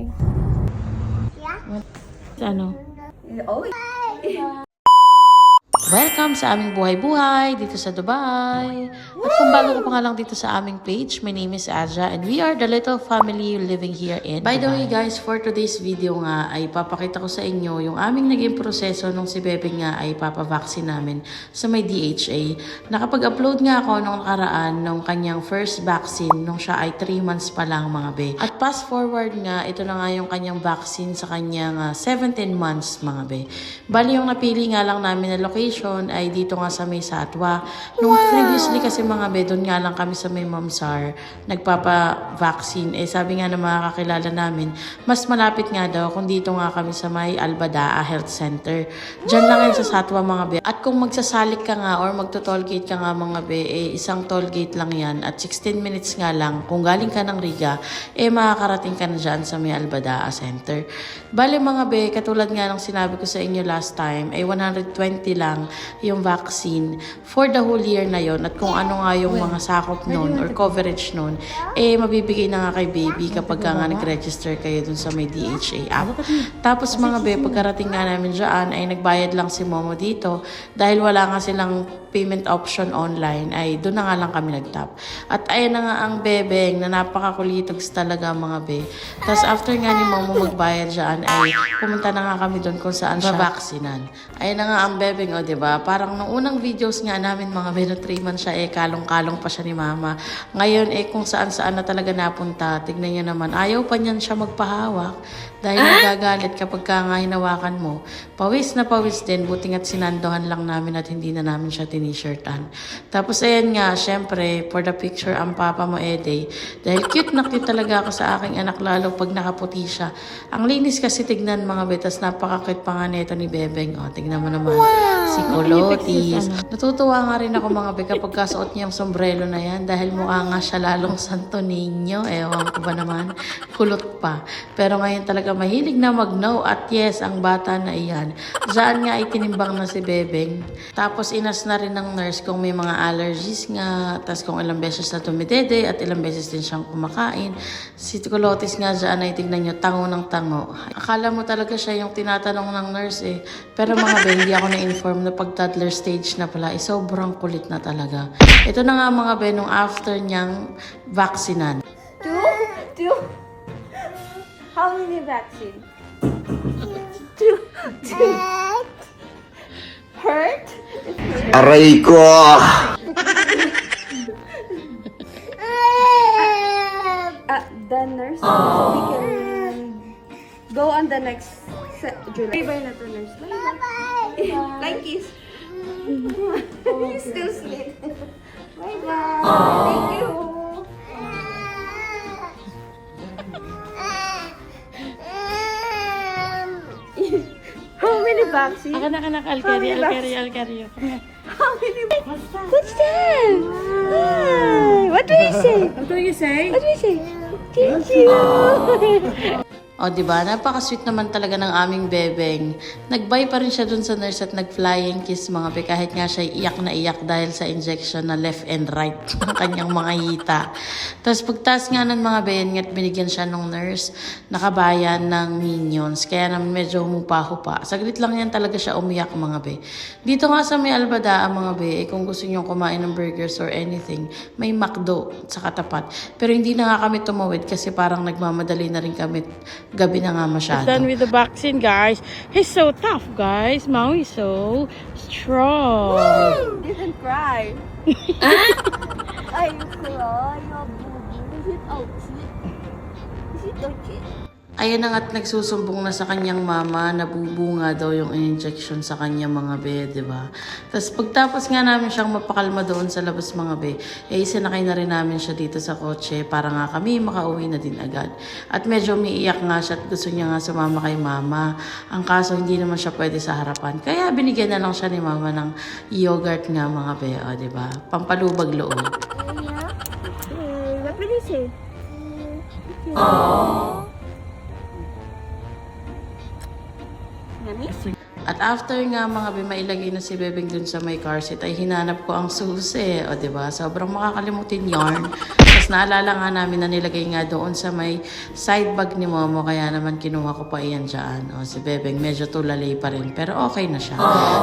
Bye. Ano? Oh, Welcome sa aming buhay-buhay dito sa Dubai. At kung bago ka pa nga lang dito sa aming page, my name is Aja and we are the little family living here in Dubai. By the way guys, for today's video nga ay papakita ko sa inyo yung aming naging proseso nung si Bebe nga ay papavaksin namin sa may DHA. Nakapag-upload nga ako nung nakaraan nung kanyang first vaccine nung siya ay 3 months pa lang mga be. At fast forward nga, ito na nga yung kanyang vaccine sa kanyang 17 months mga be. Bali yung napili nga lang namin na location ay dito nga sa may Satwa. Nung previously kasi mga be, doon nga lang kami sa may Mamsar nagpapa-vaccine. Eh sabi nga ng mga kakilala namin, mas malapit nga daw kung dito nga kami sa may Albadaa Health Center. Diyan lang yan sa Satwa mga be. At kung magsasalik ka nga or magto-tollgate ka nga mga be, eh isang tollgate lang yan at 16 minutes nga lang kung galing ka ng Riga, eh makakarating ka na dyan sa may Albadaa Center. Bale mga be, katulad nga ng sinabi ko sa inyo last time, ay 120 lang yung vaccine for the whole year na yon. At kung ano nga yung mga sakop nun or coverage nun, eh mabibigay na nga kay baby kapag nga nag-register kayo dun sa may DHA app. Tapos mga be, pagkarating nga namin dyan, ay nagbayad lang si Momo dito dahil wala nga silang payment option online, ay doon na nga lang kami nag-tap. At ayun na nga ang bebeng na napakakulitogs talaga mga be. Tapos after nga ni Momo magbayad dyan, ay pumunta na nga kami doon kung saan siya vaksinan. Ayun na nga ang bebeng, o diba? Parang nung unang videos nga namin mga be, no 3 months siya, eh kalong-kalong pa siya ni mama. Ngayon eh kung saan-saan na talaga napunta, tignan niyo naman, ayaw pa niyan siya magpahawak dahil nagagalit kapag ka nga hinawakan mo. Pawis na pawis din, buti nga't sinandohan lang namin at hindi na namin siya t-shirtan. Tapos ayan nga, syempre, for the picture ang papa mo Ede. Dahil cute na cute talaga ako sa aking anak lalo pag nakaputi siya. Ang linis kasi tignan mga betas, napaka-cute pa nga neto ni Bebeng. O, tignan mo naman. Wow! Si Kulotis. Natutuwa nga rin ako mga be kapag kasuot niya yung sombrero na yan dahil mukha nga siya lalong Santo Niño. Ewan ko ba naman, kulot pa. Pero ngayon talaga mahilig na mag-no at yes, ang bata na iyan. Diyan nga itinimbang na si Bebeng. Tapos inas na rin ng nurse kung may mga allergies nga, tas kung ilang beses na tumidede at ilang beses din siyang kumakain. Si Kulotis nga dyan ay tignan nyo, tango ng tango. Akala mo talaga siya yung tinatanong ng nurse eh. Pero mga be, hindi ako na-inform na pag toddler stage na pala, eh sobrang kulit na talaga. Ito na nga mga be, nung after niyang vaksinan. Two? How many vaccine? Two. Hurt? Aray ko! The nurse, we can go on the next July. Bye-bye na to, nurse. Bye-bye. Like kiss. You still sleep. Bye-bye. Thank you. How many vaccines? Alcaryo. How many? What's that? Hi. What do you say? What do you say? What do you say? Thank you. O, diba? Napaka-sweet naman talaga ng aming Bebeng. Nag-bye pa rin siya dun sa nurse at nag-flying kiss mga be. Kahit nga siya iyak na iyak dahil sa injection na left and right ng kanyang mga hita. Tapos pagtas nga ng mga Ben at binigyan siya ng nurse, nakabayan ng minions. Kaya naman medyo humupa-hupa. Saglit lang yan talaga siya umiyak mga be. Dito nga sa may Albadaa mga be, eh, kung gusto nyo kumain ng burgers or anything, may McDo sa katapat. Pero hindi na nga kami tumawid kasi parang nagmamadali na rin kami. Gabi na nga masyado. He's done with the vaccine, guys. He's so tough, guys. Maui is so strong. Didn't cry. Ay, cry. Is it okay? Is it okay? Ayun na nga't nagsusumbong na sa kanyang mama, nabubunga daw yung injection sa kanyang mga be, diba? Tapos pagtapos nga namin siyang mapakalma doon sa labas mga be, eh isinakay na rin namin siya dito sa kotse para nga kami makauwi na din agad. At medyo umiiyak nga siya at gusto niya nga sumama kay mama. Ang kaso hindi naman siya pwede sa harapan. Kaya binigyan na lang siya ni mama ng yogurt nga mga be, o diba? Pampalubag loob. What will you say? Aww. Yummy? At after nga mga mailagay na si Bebeng dun sa may car seat, ay hinanap ko ang susi. O diba? Sobrang makakalimutin yarn. Tapos naalala nga namin na nilagay nga doon sa may side bag ni Momo. Kaya naman kinuha ko pa iyan dyan. O, si Bebeng medyo tulalay pa rin. Pero okay na siya.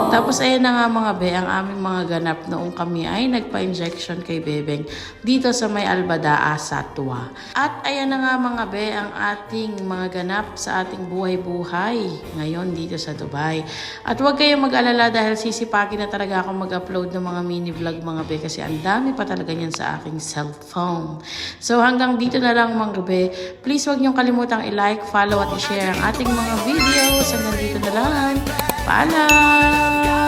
Tapos ayan na nga mga be, ang aming mga ganap noong kami ay nagpa-injection kay Bebeng dito sa may Albadaa, Satwa. At ayan na nga mga be, ang ating mga ganap sa ating buhay-buhay ngayon dito sa Dubai. At huwag kayong mag-alala dahil sisipakin na talaga ako mag-upload ng mga mini vlog mga be kasi ang dami pa talaga niyan sa aking cellphone. So hanggang dito na lang mga be. Please huwag niyong kalimutang i-like, follow at i-share ang ating mga videos. Hanggang dito na lang. Paalam!